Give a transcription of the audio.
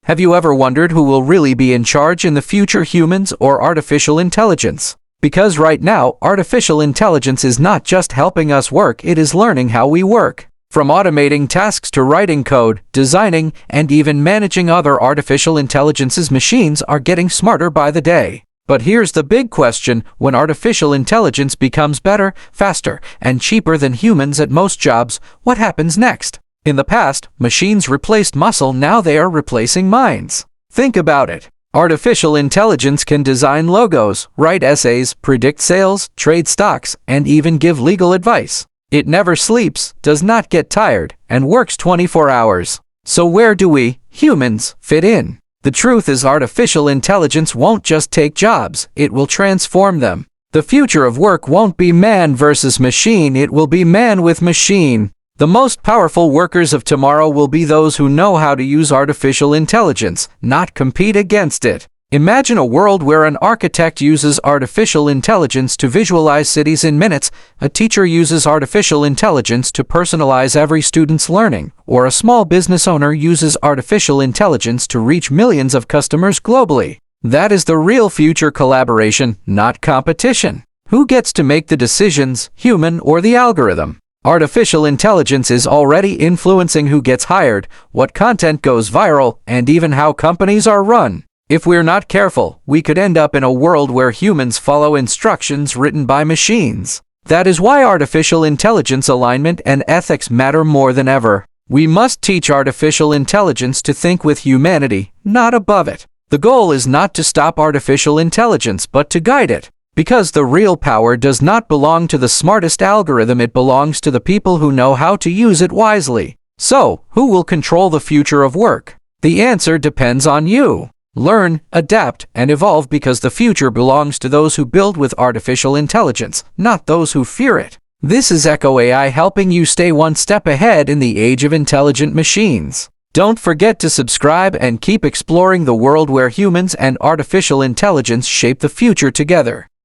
Have you ever wondered who will really be in charge in the future, humans or artificial intelligence? Because right now, artificial intelligence is not just helping us work, it is learning how we work. From automating tasks to writing code, designing, and even managing other artificial intelligence's machines are getting smarter by the day. But here's the big question: when artificial intelligence becomes better, faster, and cheaper than humans at most jobs, what happens next? In the past, machines replaced muscle, now they are replacing minds. Think about it. Artificial intelligence can design logos, write essays, predict sales, trade stocks, and even give legal advice. It never sleeps, does not get tired, and works 24 hours. So where do we, humans, fit in? The truth is, artificial intelligence won't just take jobs, it will transform them. The future of work won't be man versus machine, it will be man with machine. The most powerful workers of tomorrow will be those who know how to use artificial intelligence, not compete against it. Imagine a world where an architect uses artificial intelligence to visualize cities in minutes, a teacher uses artificial intelligence to personalize every student's learning, or a small business owner uses artificial intelligence to reach millions of customers globally. That is the real future: collaboration, not competition. Who gets to make the decisions, human or the algorithm? Artificial intelligence is already influencing who gets hired, what content goes viral, and even how companies are run. If we're not careful, we could end up in a world where humans follow instructions written by machines. That is why artificial intelligence alignment and ethics matter more than ever. We must teach artificial intelligence to think with humanity, not above it. The goal is not to stop artificial intelligence, but to guide it. Because the real power does not belong to the smartest algorithm, it belongs to the people who know how to use it wisely. So, who will control the future of work? The answer depends on you. Learn, adapt, and evolve, because the future belongs to those who build with artificial intelligence, not those who fear it. This is Echo AI, helping you stay one step ahead in the age of intelligent machines. Don't forget to subscribe and keep exploring the world where humans and artificial intelligence shape the future together.